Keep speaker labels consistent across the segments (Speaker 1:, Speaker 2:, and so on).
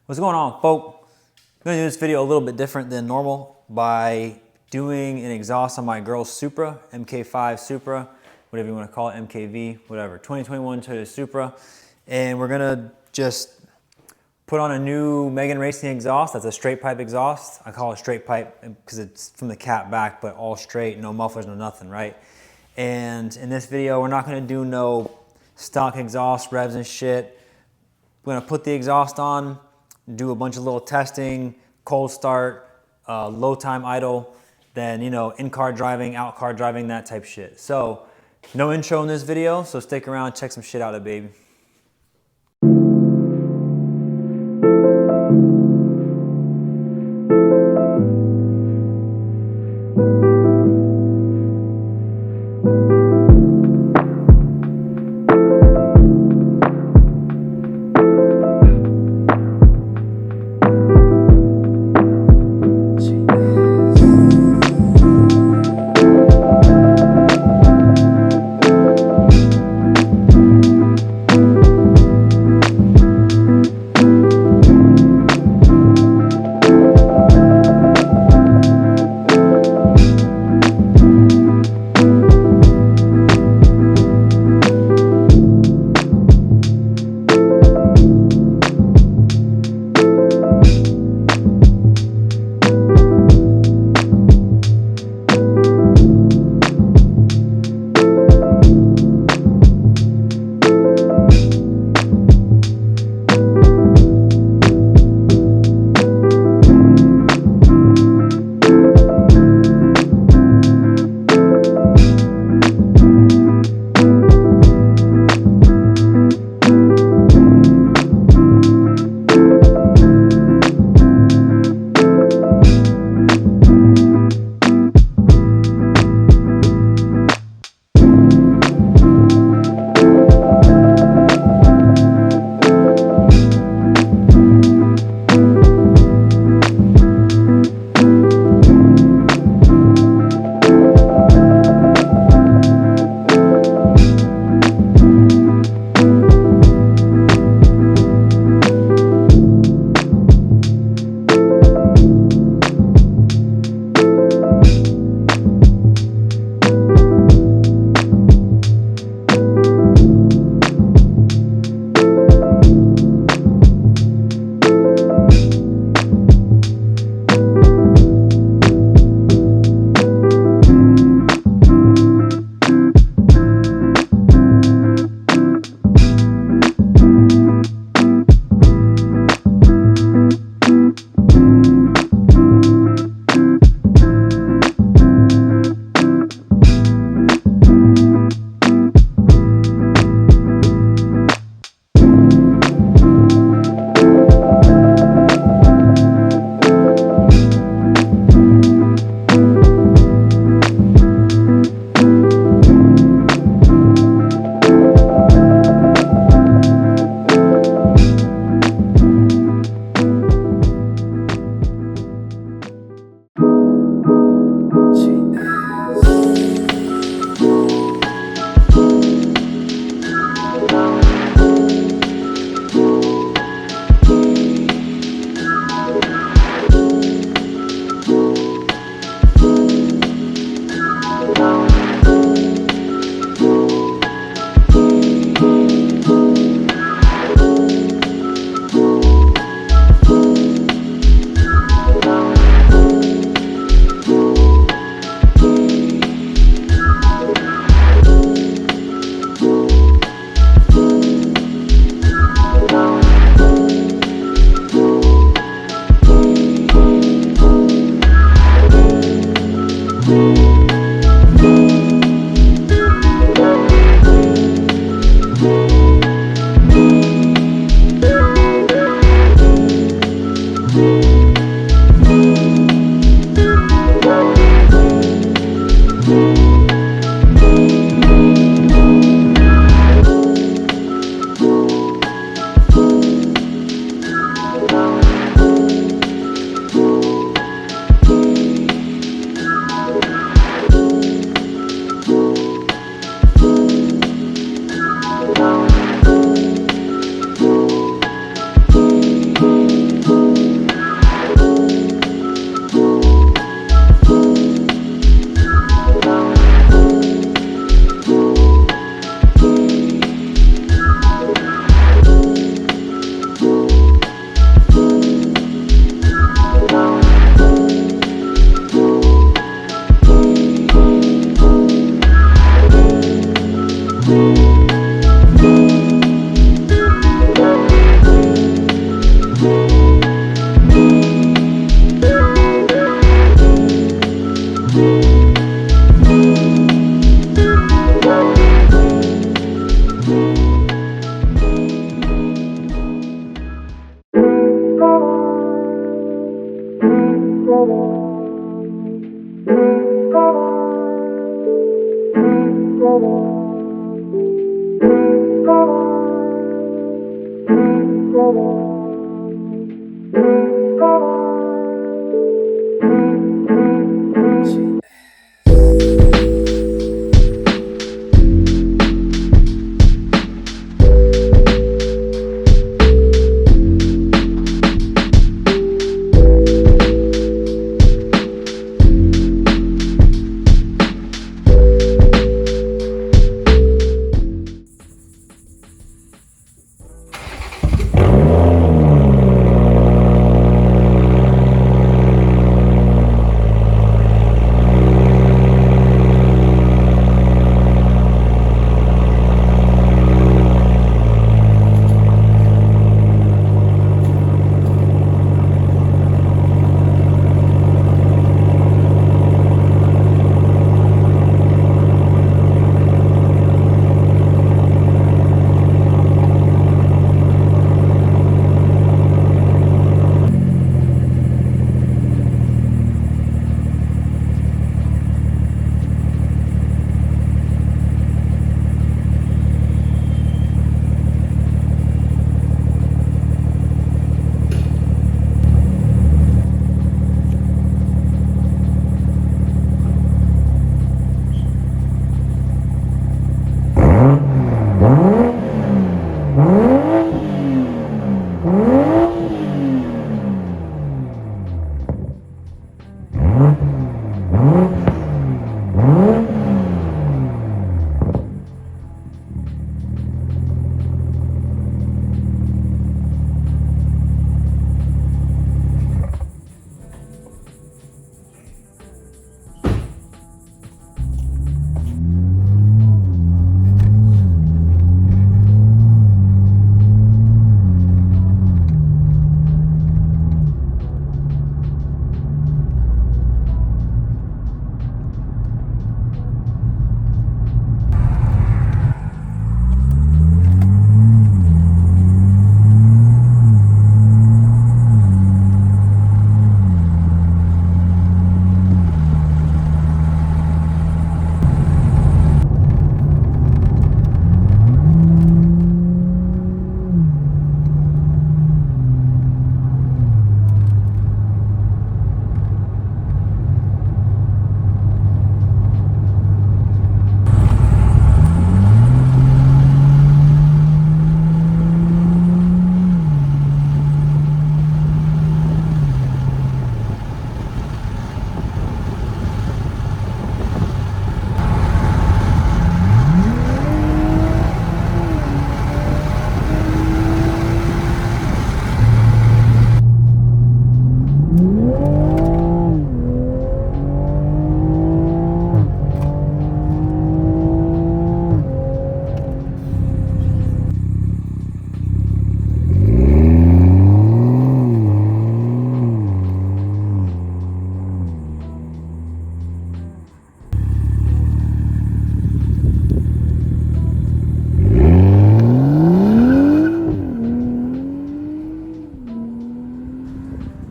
Speaker 1: What's going on, folk? I'm gonna do this video a little bit different than normal by doing an exhaust on my girl's Supra, MK5 Supra, whatever you wanna call it, MKV, whatever, 2021 Toyota Supra. And we're gonna just put on a new Megan Racing exhaust. That's a straight pipe exhaust. I call it straight pipe because it's from the cap back, but all straight, no mufflers, no nothing, right? And in this video, we're not gonna do no stock exhaust revs and shit. We're gonna put the exhaust on, do a bunch of little testing, cold start, low time idle, then, you know, in-car driving, out-car driving, that type shit. So, no intro in this video, so stick around, check some shit out, baby.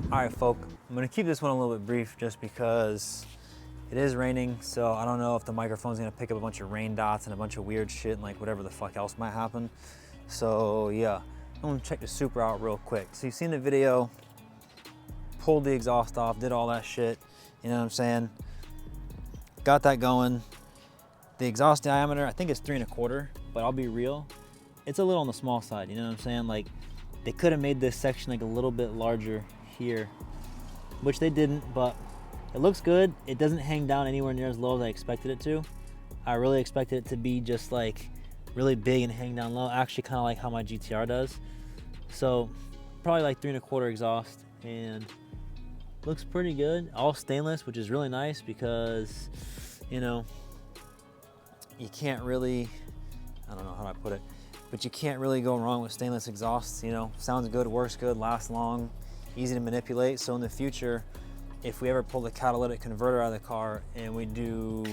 Speaker 1: All right, folk, I'm gonna keep this one a little bit brief just because it is raining, so I don't know if the microphone's gonna pick up a bunch of rain dots and a bunch of weird shit and like whatever the fuck else might happen. So yeah, I'm gonna check the Supra out real quick. So you've seen the video, pulled the exhaust off, did all that shit, you know what I'm saying? Got that going. The exhaust diameter, I think it's 3 1/4, but I'll be real, it's a little on the small side, you know what I'm saying? Like, they could have made this section like a little bit larger here, which they didn't, but it looks good. It doesn't hang down anywhere near as low as I expected it to. I really expected it to be just like really big and hang down low, actually kind of like how my GTR does. So probably like 3 1/4 exhaust, and looks pretty good. All stainless, which is really nice because, you know, you can't really, I don't know how to put it, but you can't really go wrong with stainless exhausts. You know, sounds good, works good, lasts long, easy to manipulate. So in the future, if we ever pull the catalytic converter out of the car and we do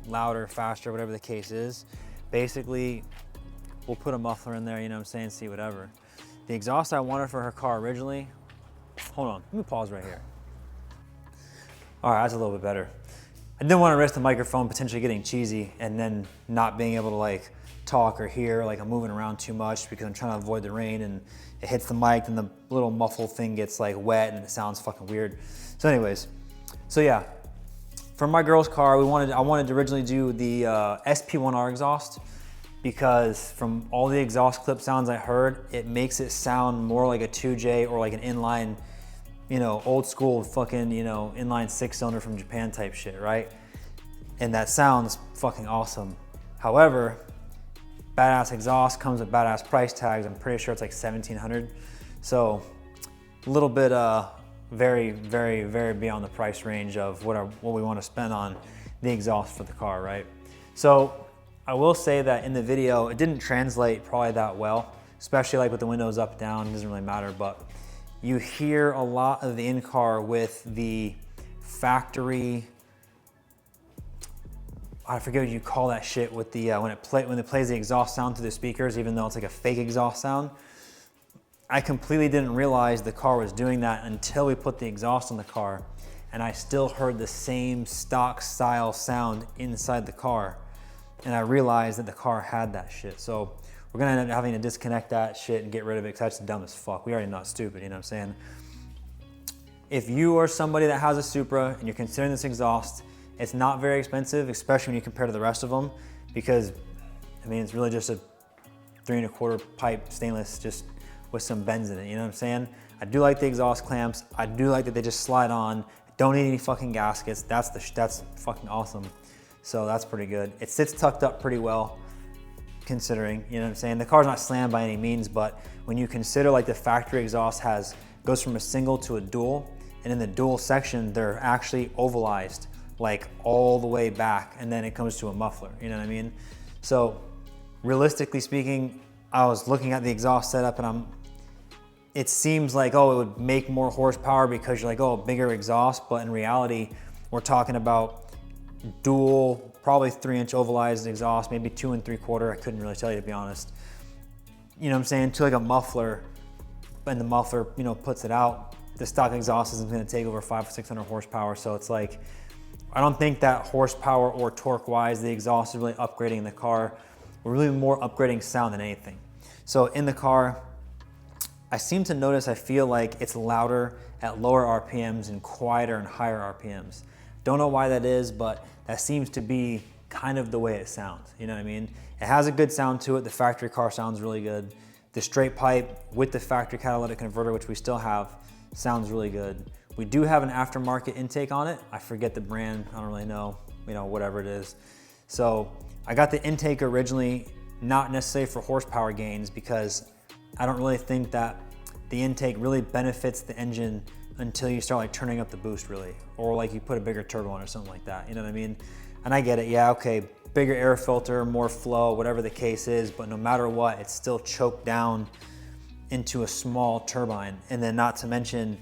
Speaker 1: louder, faster, whatever the case is, basically we'll put a muffler in there, you know what I'm saying, see whatever. The exhaust I wanted for her car originally, hold on, let me pause right here. All right, that's a little bit better. I didn't want to risk the microphone potentially getting cheesy and then not being able to like talk or hear, like I'm moving around too much because I'm trying to avoid the rain and it hits the mic and the little muffle thing gets like wet and it sounds fucking weird. So anyways, so yeah, for my girl's car, I wanted to originally do the SP1R exhaust because from all the exhaust clip sounds I heard, it makes it sound more like a 2J or like an inline, you know, old school fucking, you know, inline 6-cylinder from Japan type shit, right? And that sounds fucking awesome. However, badass exhaust comes with badass price tags. I'm pretty sure it's like $1,700. So a little bit very, very, very beyond the price range of what we want to spend on the exhaust for the car, right? So I will say that in the video, it didn't translate probably that well, especially like with the windows up, down, it doesn't really matter, but you hear a lot of the in-car with the factory, I forget what you call that shit with the, when it plays the exhaust sound through the speakers, even though it's like a fake exhaust sound. I completely didn't realize the car was doing that until we put the exhaust on the car, and I still heard the same stock style sound inside the car. And I realized that the car had that shit. So we're gonna end up having to disconnect that shit and get rid of it because that's dumb as fuck. We already not stupid, you know what I'm saying? If you are somebody that has a Supra and you're considering this exhaust, it's not very expensive, especially when you compare to the rest of them, because I mean, it's really just a 3 1/4 pipe stainless, just with some bends in it, you know what I'm saying? I do like the exhaust clamps. I do like that they just slide on. Don't need any fucking gaskets. That's fucking awesome. So that's pretty good. It sits tucked up pretty well, considering, you know what I'm saying? The car's not slammed by any means, but when you consider like the factory exhaust goes from a single to a dual, and in the dual section, they're actually ovalized like all the way back, and then it comes to a muffler, you know what I mean? So realistically speaking, I was looking at the exhaust setup and it seems like, oh, it would make more horsepower because you're like, oh, bigger exhaust, but in reality, we're talking about dual, probably 3-inch ovalized exhaust, maybe 2 3/4. I couldn't really tell you, to be honest. You know what I'm saying? To like a muffler, and the muffler, you know, puts it out. The stock exhaust isn't gonna take over 500 or 600 horsepower. So it's like, I don't think that horsepower or torque wise, the exhaust is really upgrading the car. We're really more upgrading sound than anything. So in the car, I seem to notice, I feel like it's louder at lower RPMs and quieter and higher RPMs. Don't know why that is, but that seems to be kind of the way it sounds. You know what I mean? It has a good sound to it. The factory car sounds really good. The straight pipe with the factory catalytic converter, which we still have, sounds really good. We do have an aftermarket intake on it. I forget the brand, I don't really know, you know, whatever it is. So I got the intake originally, not necessarily for horsepower gains, because I don't really think that the intake really benefits the engine until you start like turning up the boost really, or like you put a bigger turbo on or something like that, you know what I mean? And I get it, yeah, okay, bigger air filter, more flow, whatever the case is, but no matter what, it's still choked down into a small turbine. And then not to mention,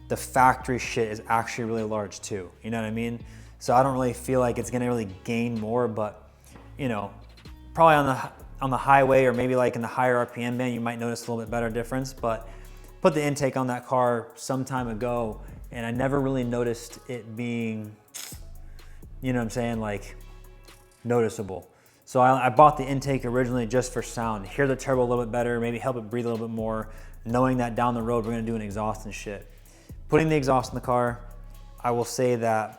Speaker 1: the factory shit is actually really large too, you know what I mean? So I don't really feel like it's gonna really gain more, but you know, probably on the highway or maybe like in the higher RPM band, you might notice a little bit better difference, but put the intake on that car some time ago and I never really noticed it being, you know what I'm saying, like noticeable. So I bought the intake originally just for sound, hear the turbo a little bit better, maybe help it breathe a little bit more, knowing that down the road we're gonna do an exhaust and shit. Putting the exhaust in the car, I will say that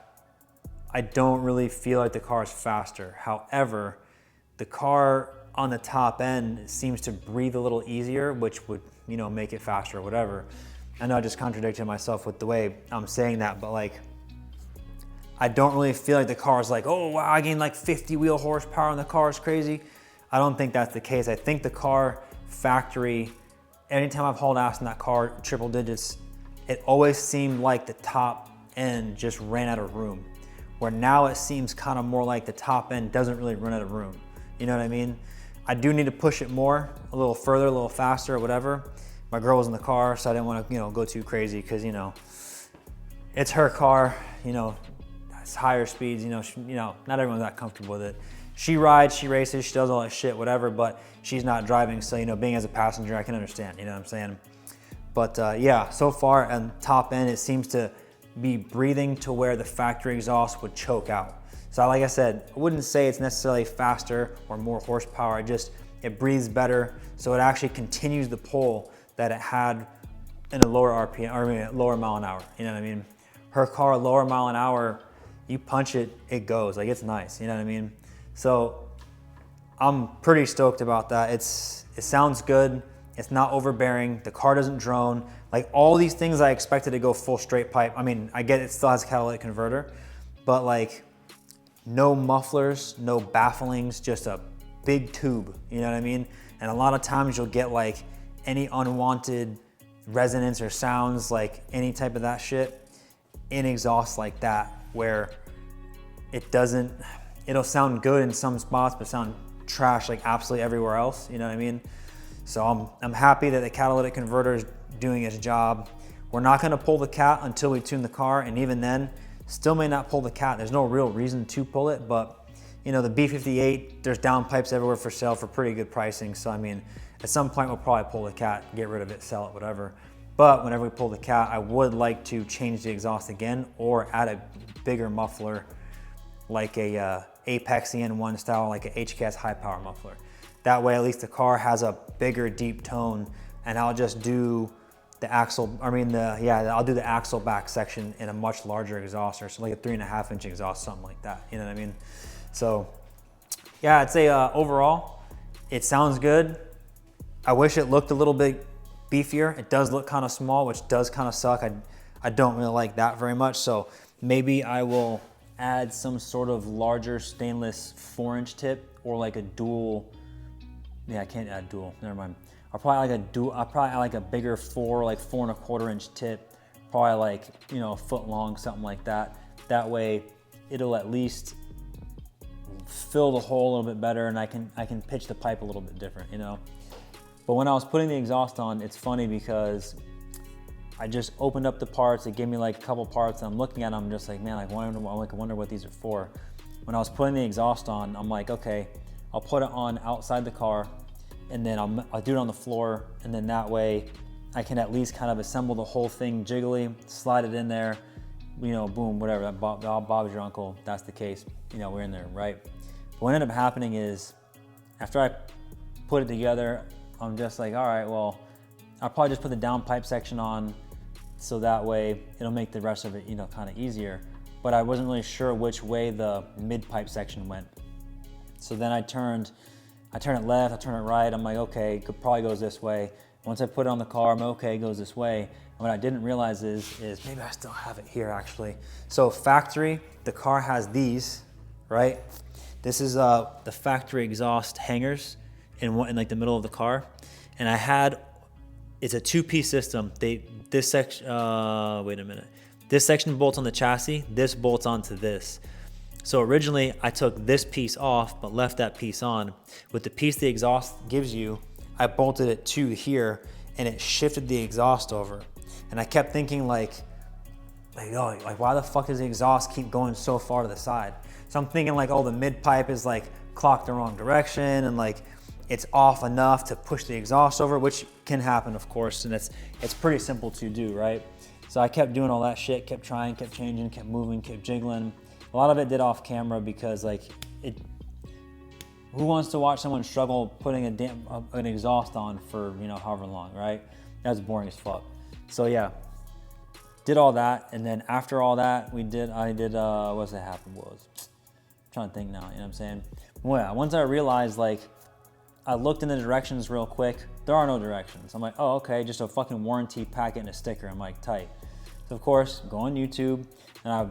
Speaker 1: I don't really feel like the car is faster. However, the car on the top end seems to breathe a little easier, which would, you know, make it faster or whatever. I know I just contradicted myself with the way I'm saying that, but like, I don't really feel like the car is like, oh wow, I gained like 50 wheel horsepower and the car is crazy. I don't think that's the case. I think the car factory, anytime I've hauled ass in that car, triple digits, it always seemed like the top end just ran out of room. Where now it seems kind of more like the top end doesn't really run out of room. You know what I mean? I do need to push it more, a little further, a little faster or whatever. My girl was in the car, so I didn't want to, you know, go too crazy because, you know, it's her car, you know, it's higher speeds, you know, not everyone's that comfortable with it. She rides, she races, she does all that shit, whatever, but she's not driving, so, you know, being as a passenger, I can understand, you know what I'm saying? But yeah, so far on top end, it seems to be breathing to where the factory exhaust would choke out. So like I said, I wouldn't say it's necessarily faster or more horsepower, it breathes better, so it actually continues the pull that it had in a lower RPM, or I mean, lower mile an hour, you know what I mean? Her car, lower mile an hour, you punch it, it goes, like it's nice, you know what I mean? So I'm pretty stoked about that. It sounds good, it's not overbearing, the car doesn't drone, like all these things I expected to go full straight pipe. I mean, I get it still has a catalytic converter, but like no mufflers, no bafflings, just a big tube, you know what I mean? And a lot of times you'll get like any unwanted resonance or sounds, like any type of that shit in exhaust like that, where it'll sound good in some spots, but sound trash like absolutely everywhere else, you know what I mean? So I'm happy that the catalytic converter is doing its job. We're not gonna pull the cat until we tune the car, and even then, still may not pull the cat. There's no real reason to pull it, but you know, the B58, there's downpipes everywhere for sale for pretty good pricing. So I mean, at some point we'll probably pull the cat, get rid of it, sell it, whatever. But whenever we pull the cat, I would like to change the exhaust again or add a bigger muffler, like a Apex EN1 style, like a HKS high power muffler. That way at least the car has a bigger deep tone, and I'll just do the axle, I'll do the axle back section in a much larger exhaust, or so like a 3.5 inch exhaust, something like that, you know what I mean? So yeah, I'd say overall, it sounds good. I wish it looked a little bit beefier. It does look kind of small, which does kind of suck. I don't really like that very much. So maybe I will add some sort of larger stainless 4-inch tip, or like a dual. Yeah, I can't add dual, never mind. I'll probably add like a bigger 4.25-inch tip, probably like, you know, a foot long, something like that. That way it'll at least fill the hole a little bit better, and I can pitch the pipe a little bit different, you know. But when I was putting the exhaust on, it's funny because I just opened up the parts. It gave me like a couple parts, and I'm looking at them, I'm just like, man, I wonder what these are for. When I was putting the exhaust on, I'm like, okay, I'll put it on outside the car, and then I'll do it on the floor, and then that way I can at least kind of assemble the whole thing jiggly, slide it in there, you know, boom, whatever, Bob's your uncle, that's the case, you know, we're in there, right? But what ended up happening is, after I put it together, I'm just like, all right, well, I'll probably just put the downpipe section on, so that way it'll make the rest of it, you know, kind of easier. But I wasn't really sure which way the mid-pipe section went. So then I turn it left, I turn it right. I'm like, okay, it probably goes this way. Once I put it on the car, I'm okay, it goes this way. And what I didn't realize is maybe I still have it here actually. So factory, the car has these, right? This is the factory exhaust hangers in like the middle of the car. And it's a 2-piece system. This section, wait a minute. This section bolts on the chassis, this bolts onto this. So originally I took this piece off, but left that piece on. With the piece the exhaust gives you, I bolted it to here, and it shifted the exhaust over. And I kept thinking like why the fuck does the exhaust keep going so far to the side? So I'm thinking like, oh, the mid pipe is like clocked the wrong direction, and like it's off enough to push the exhaust over, which can happen, of course, and it's pretty simple to do, right? So I kept doing all that shit, kept trying, kept changing, kept moving, kept jiggling. A lot of it did off camera because like who wants to watch someone struggle putting an exhaust on for, you know, however long, right? That's boring as fuck. So yeah, did all that, and then after all that, I did what's that happened was, I'm trying to think now, you know what I'm saying? Well, yeah, once I realized, like, I looked in the directions real quick, there are no directions. I'm like, oh, okay, just a fucking warranty packet and a sticker. I'm like, tight. So of course, go on YouTube, and I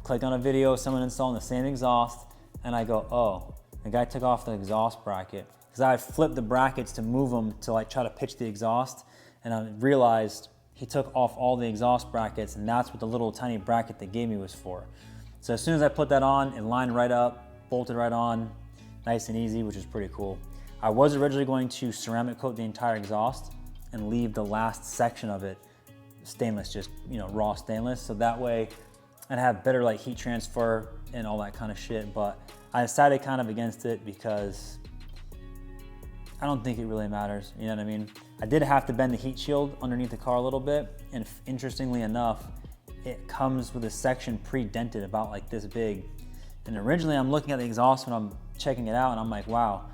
Speaker 1: click on a video of someone installing the same exhaust, and I go, oh, the guy took off the exhaust bracket. Because I had flipped the brackets to move them to like try to pitch the exhaust, and I realized he took off all the exhaust brackets, and that's what the little tiny bracket they gave me was for. So as soon as I put that on, it lined right up, bolted right on, nice and easy, which is pretty cool. I was originally going to ceramic coat the entire exhaust and leave the last section of it stainless, just, you know, raw stainless. So that way I'd have better like heat transfer and all that kind of shit. But I decided kind of against it because I don't think it really matters. You know what I mean? I did have to bend the heat shield underneath the car a little bit. And interestingly enough, it comes with a section pre-dented about like this big. And originally I'm looking at the exhaust when I'm checking it out, and I'm like, wow,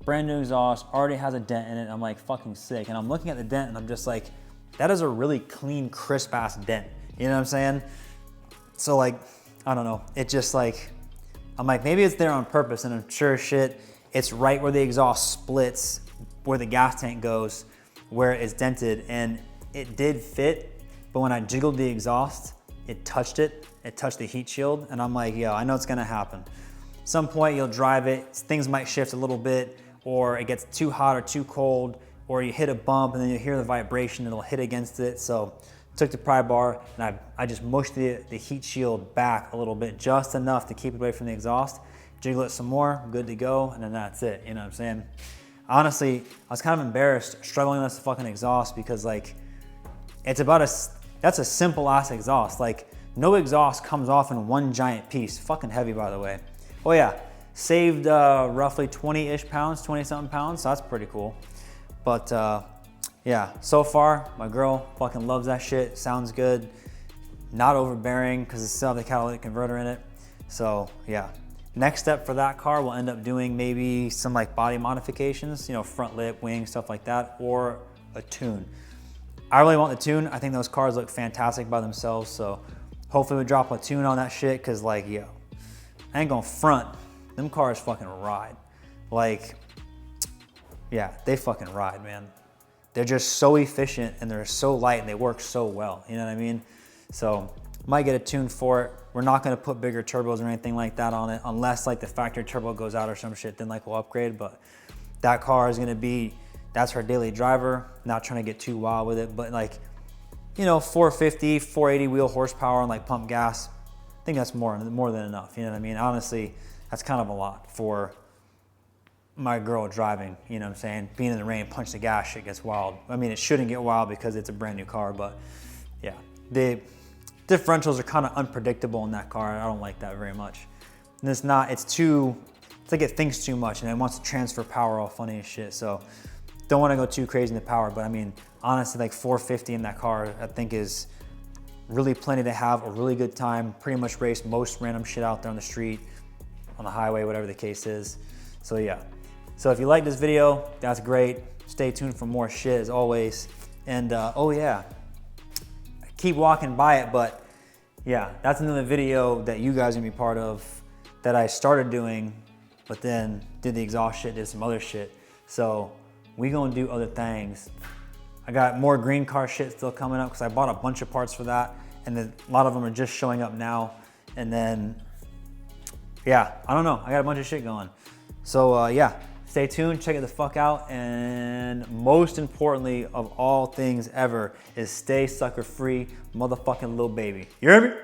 Speaker 1: brand new exhaust, already has a dent in it. I'm like, fucking sick. And I'm looking at the dent and I'm just like, that is a really clean, crisp ass dent. You know what I'm saying? So like, I don't know. It just like, I'm like, maybe it's there on purpose, and I'm sure as shit, it's right where the exhaust splits, where the gas tank goes, where it's dented, and it did fit, but when I jiggled the exhaust, it touched the heat shield, and I'm like, yo, I know it's gonna happen. Some point you'll drive it, things might shift a little bit, or it gets too hot or too cold, or you hit a bump and then you hear the vibration, it'll hit against it. So took the pry bar and I just mushed the heat shield back a little bit, just enough to keep it away from the exhaust, jiggle it some more, good to go, and then that's it, you know what I'm saying? Honestly, I was kind of embarrassed struggling with this fucking exhaust because like, that's a simple ass exhaust. Like, no exhaust comes off in one giant piece. Fucking heavy, by the way. Oh yeah, saved roughly 20-ish pounds, 20-something pounds, so that's pretty cool. But yeah, so far, my girl fucking loves that shit, sounds good. Not overbearing, because it still has the catalytic converter in it. So yeah, next step for that car, we'll end up doing maybe some like body modifications, you know, front lip, wing, stuff like that, or a tune. I really want the tune. I think those cars look fantastic by themselves, so hopefully we drop a tune on that shit, because like, yo, I ain't gonna front. Them cars fucking ride. Like, yeah, they fucking ride, man. they're just so efficient and they're so light and they work so well. You know what I mean? So might get a tune for it. We're not gonna put bigger turbos or anything like that on it unless like the factory turbo goes out or some shit, then like we'll upgrade. But that car is gonna be, that's her daily driver. Not trying to get too wild with it, but like, you know, 450, 480 wheel horsepower and like pump gas. I think that's more than enough. You know what I mean? Honestly, that's kind of a lot for my girl driving, you know what I'm saying? Being in the rain, punch the gas, shit gets wild. I mean, it shouldn't get wild because it's a brand new car, but yeah. The differentials are kind of unpredictable in that car. I don't like that very much. And it's not, it's like it thinks too much and it wants to transfer power all funny and shit. So don't want to go too crazy in the power, but I mean, honestly, like 450 in that car, I think is really plenty to have a really good time. Pretty much race most random shit out there on the street, on the highway, whatever the case is. So yeah. So if you like this video, that's great. Stay tuned for more shit as always. And oh yeah, I keep walking by it, but yeah, that's another video that you guys are gonna be part of that I started doing, but then did the exhaust shit, did some other shit. So we gonna do other things. I got more green car shit still coming up because I bought a bunch of parts for that, and then a lot of them are just showing up now. And then, yeah, I don't know. I got a bunch of shit going. So yeah. Stay tuned, check it the fuck out, and most importantly of all things ever is stay sucker free, motherfucking little baby. You hear me?